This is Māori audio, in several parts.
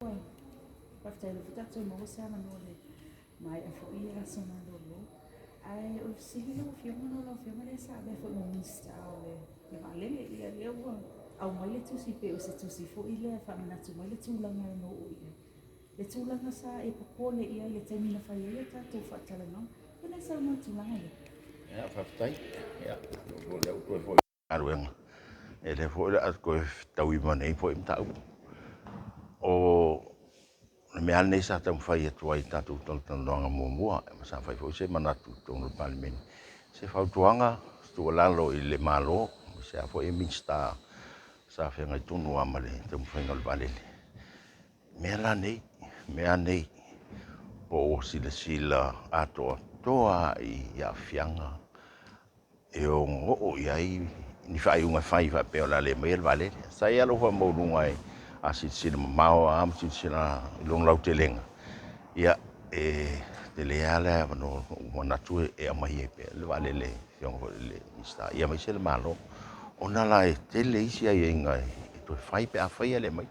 After the doctor knows I'm my afioga sonando. I see no film of human sabe for Minisita le Vaalele ia lea ua au mai le tusi pe o se tusi fo i lea whamanatu mai le tūlanga e no o ia. Le tūlanga sa e papole ia le taimina whai ia tātou whatalanga. Pena sa una tūlanga le. Ja, whaftai. Ja, leo koe fo aruenga. E le fo le at koe tau I manei fo I mtau. O me ane sa tam whai atua I tātou toltanonga mua. Ma sa whai fo se manatu tonu palimeni. Se whautuanga, stua lalo I le malo. Se a fo Minisita sa whenga I tonu amale, tam whenga le Vaalele. Mea nei, po o sila atoa toa I afianga. E o ngoo iai ni whaiunga whai whapeo la le mai le Vaalele. Sai alo wha maurunga e a sina mamao a sina ilong lau te lenga. Ia te lea lea wano wanatu e amai e pe le Vaalele fionga le Minisita. Ia mai se le malo. Ona la e te le isi ai e ngai e toi whai pe a whai le mai.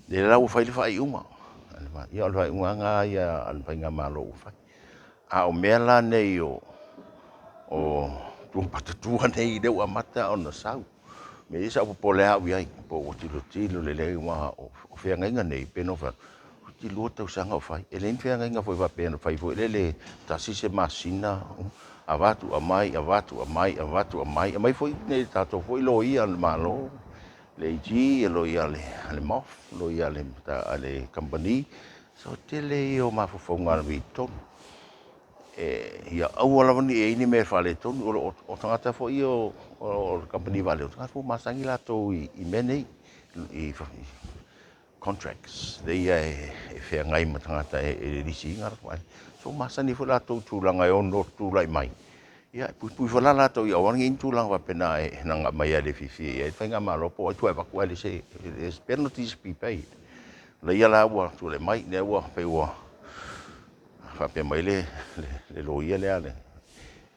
Le lau whai le whaiunga. Ia o le whaiunga ngā ia al whainga malo u whai. A o mea la nei o tuang patatua nei deu amata ona sau. Me isa po le au iai po o tilo le lei wa o whenga nei peno fa. Ti lua tau sanga o whai. E lein whenga foi wa peno whai foi le tasi se masina. Avatu amai. Amai foi nei tato foi lo ia le malo. Le iji lo ia le mof, lo ia le company. So te le o mafofonga le vitonu. Ia au ala wani e ini me whale tonu o tangata fo I o company Vaalele o tangata fo masangi lato I menei I contracts le ia e whea ngai ma tangata e risi ngara wai so masani fo lato tūlanga e ono tūlai mai ia pui fo la lato I awangi in tūlanga wa pena e nanga mai ale fifi e whainga maropo ai tuai wakua le se penalties be paid le ia la ua tūle mai le ua pe ua whapea mai le loia le ale.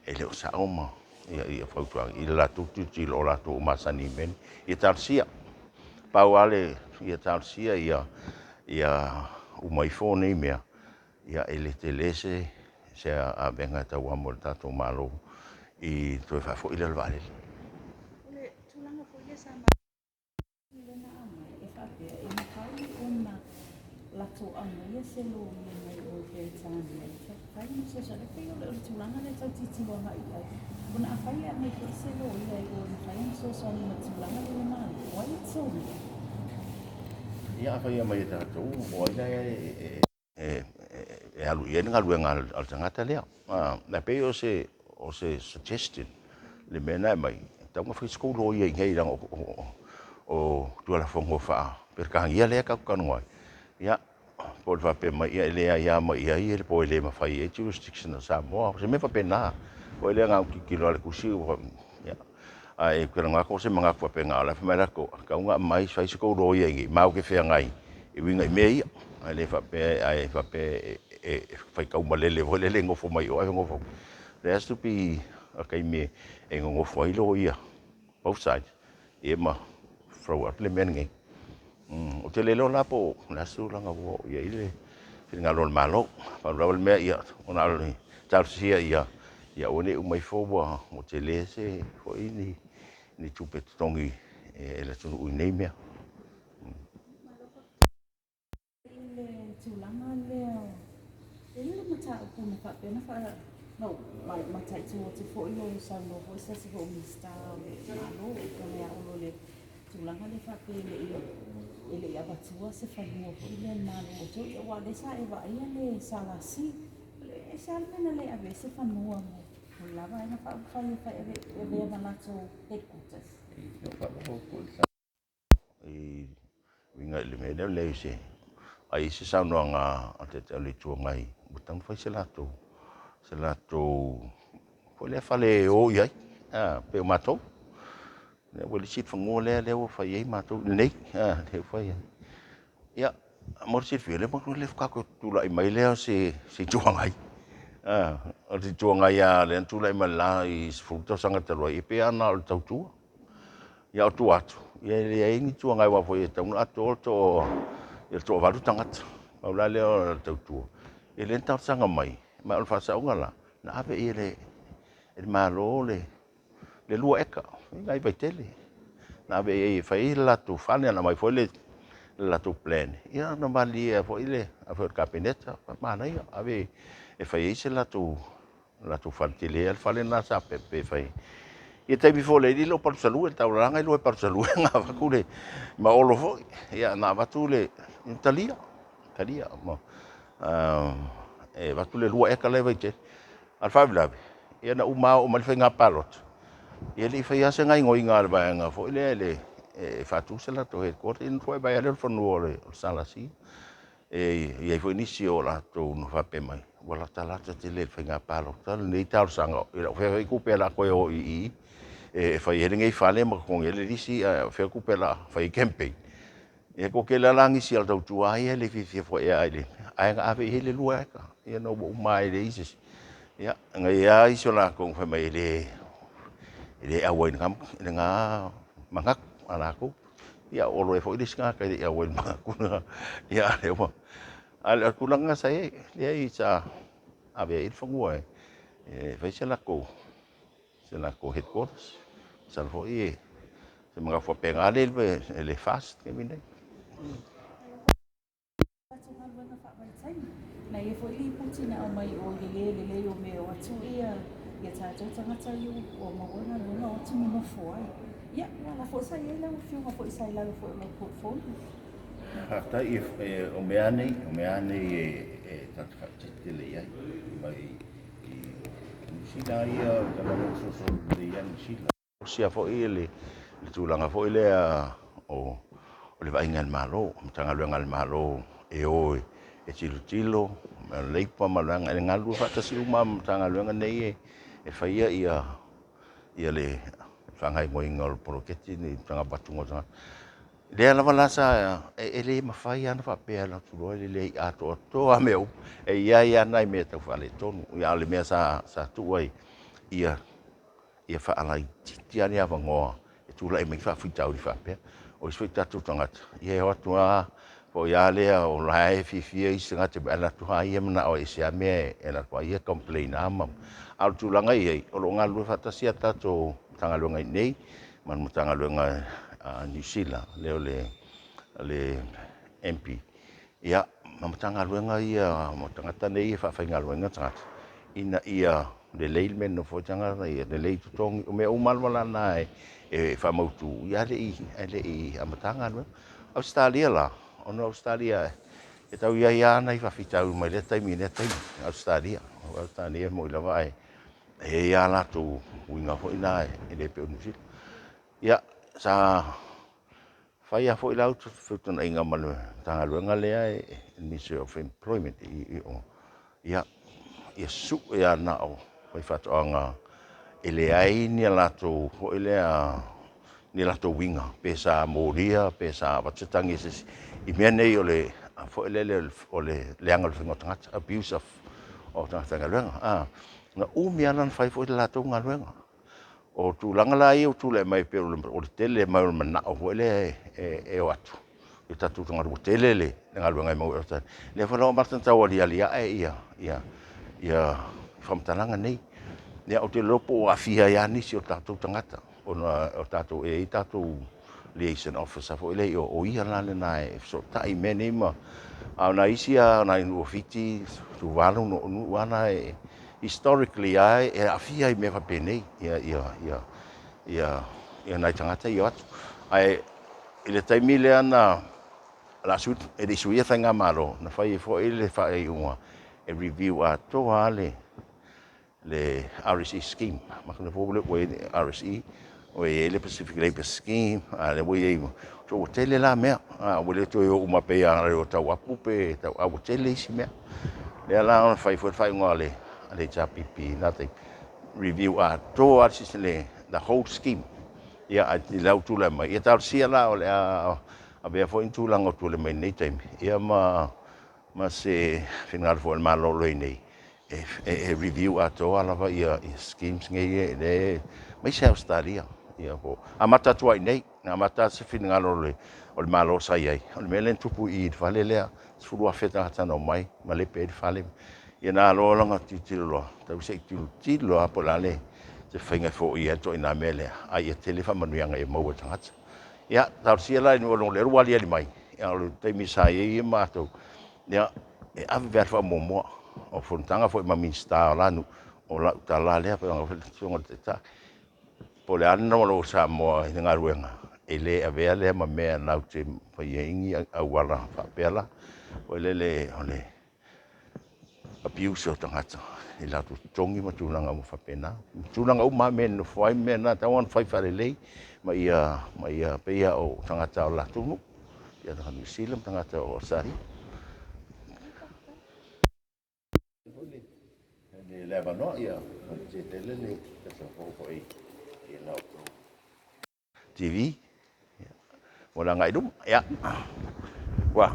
E leo sa oma. Ia whautuang. I la tuti lo la tu masani men. Ia tarsia. Pau ale ia tarsia ia umai fōne mea. Ia ele te lese se a venga tau amor tato malo I toi whafo I le Vaalele. Le tūlanga po ia sa le na ama e whapea e mawhai ona lato anga ia se lo mai o te tāne. Whai mo se sa le peo le tūlanga le tau titi wanga I ai. Kuna a whai a mai ke se lo I ai o whai mo se sa le tūlanga le mana. Wai tō ni. Ia whai a mai tātou. Oai e alu ia nga luenga al tangata lea. Na pe o se suggestion le mena mai. Tau nga whai skolo ia ngai rang o tuala whongo wha. Perkang ia lea kakukanuai. Ia, po le whape mai ia lea ia mai ia le po le ma whai e jurisdiction o Samoa. Se me whape nā. Po lea ngā kikilo ale kusi. Ia. Ai kura ngā ko se mga whape ngā la whamai rako. Kaunga mai whai skolo ia ngai. Mau ke whea ngai. I winga I mea ia. Ai le whape e whai kaumalele. Voi le ngofo mai o ai ngofo. There has to be okay me e ngofo ai lo ia. Both sides. E ma throw up le men ngai. O te lelo la po la sulanga wo ia ile finagalo le malo. Pa rawal me ia ona le tarsia ia one umai fo wa o te lese fo ini ni tupe tongi e la tunu nei mea. Le tūlanga leo. E le mata o kuna whapena wha. No, matai tu o te fo ilo sa no fo sa se fo Minisita le malo ka mea olo le tūlanga le whapena ele ia batua se whanua fo ile malo o tō ia wale sa e wa ia le salasi. E sa almena le ave se whanua mo. O lava e na whai e vea manato headquarters. I winga le me le se ai se saunga ngā a te le tuangai butang whai se lato po le whale o iai pe o matou le wale sit whangoa le o whai ei matou nei le whai ia mor sit while mo le whakako tula I mai leo se tuangai o te tuangai a le tula I mai la I fruto sanga te roi pe ana o tautua ia o tu atu ia le ai ni tuangai wa foi e tau ato ia to valu tangata maula le o tautua e le tausaga mai ma o le faasaʻuga la na ave ia le malo le lua eka gai vaitele na ave ia fai le latou fale ana mai foi le latou plan ia na malia foi le afo le kabineta manaia ave e fai ai se latou faletele le fale na sa pepe fai ia taimi fo le lo parsalu e taulanga i lo parsalu nga fakule ma olo foi ia na batule talia mo e batule lua eka le vaite al favelave ia na uma o mal fenga palot ia li fai asa ngai ngoi nga ba nga foi le e fatu se la to headquarter in foi ba le fonu le salasi e ia foi nisi o la to no fa pe mai wala talata te le fenga palot tal nei tal sanga ia foi ku pe la ko i e fai ele ngai fale ma con ele disi fe ku pela fai camping e ko ke la langi si al tau tua ia le fi fo ia ile ai ga ave ele lua ka ia no bo mai le isis ia ngai ia iso la ko fa mai ele awen kam le nga mangak ala ku ia olo e fo ile ska ka ia awen ma ku ia le mo al ku langa sai ia isa ave il fo ngoi e fai se la ko headquarters salvo ie se mga fo pengale le fast ke mine na ia foi li putina o mai o le o me o atu ia tātou tangata i o mawana luna o tumi mo foi ia la fo sai ia la fio fo sai la fo no portfolio hata if o meane e tatele ia mai sila ia kala so de ia sila sia fo ile le tulanga fo ile o le vainga malo tanga luenga malo e o e tilo le pa malanga e ngalu fa ta siluma tanga luenga nei e faia ia le fanga mo ingol proketi ni tanga batungo tanga le la valasa e le mafai ana fa pe ala tulo le ato to a meu e ia nai me ta fa le tonu ia le me sa tu ai ia fa ala ti ani avango e tu la me fa fitau di fa pe o se fita tu tanga ia o tua po ia le o lai fi i singa te ala tu ha ia na o isia me e la ko ia complain ama al tu langa ia o lo ngalu fa ta sia ta to tanga lo ngai nei man tanga lo ngai New Zealand le MP ia mamatanga luenga ia mo tangata nei fa fa ngaluenga tanga ina ia le leilmen no fotanga ia le lei tutong o me o malwala nai e fa mautu ia le amatanga no Australia la ono Australia e tau ia nai fa fitau mai le taimi Australia mo la vai e ia la tu winga fo ina e le pe unusi ia sa fai a foi lautu futuna inga manu tanga luenga lea Ministry of Employment ia su ia na o fai fatoanga ele ai ni lato ho ele ni lato winga pesa moria pesa watatangi se I mea nei o le fo le leanga le whinga tangata abuse o tangata luenga na mea nan fai fo le lato ngā luenga o tu langa la i o tu le mai pe o le tele mai o mana o le o atu i tatu tanga o tele le ngā luenga mai o tane le fa lo martan tau ali ia whamtalanga nei ia o te lopo o afia ia nisi o tatu tangata o tatu i tatu liaison officer fo le o ia lale nai so tai meni ma na isia na no fiti tu valu no wana historically ai afia I me fa penei ia nai tangata ia ai ile taimi le ana la sut e de suia fanga malo na fai fo ile fai uma e review a to le RSE scheme ma kana fo le RSE o le Pacific Labour Scheme le voi so tele la me o le to o ma pe a o tau apupe tau a tele si me le la fai ngale le JPP nothing review a to le the whole scheme ia I lau tu la mai ia tau sia la o le a be fo in tu la ngo tu le mai nei time ia ma se final fo el malo lo nei e review a to ala va ia schemes ngai le mai se Australia ia ko amata tua nei na mata se finagalo o le malo sai ai o le mele tupu I Vaalele sulu afeta tano mai ma le pe fale ia na lo langa titilo tau se titilo apo lale se whainga fo ia to ina mele ai e telefa manuanga e maua tangata ia tau sia lai no le ruali ali mai ia lo te misai e mato ia e ave verfa momo o fontanga fo ma Minisita lanu o la tala le pa nga songa te ta po le ana lo sa mo i Galuega e le avea le ma mea na te pa ingi a wala fa pela o le abuse o tangata i la tu tongi ma tulanga mo fa pena tulanga o ma men no foi men na tawan fai Vaalele ma ia pe ia o tangata o la tu ia na New Zealand tangata o sari le leva no ia te tele le ta ko ai ia na TV wala ngai dum ya wah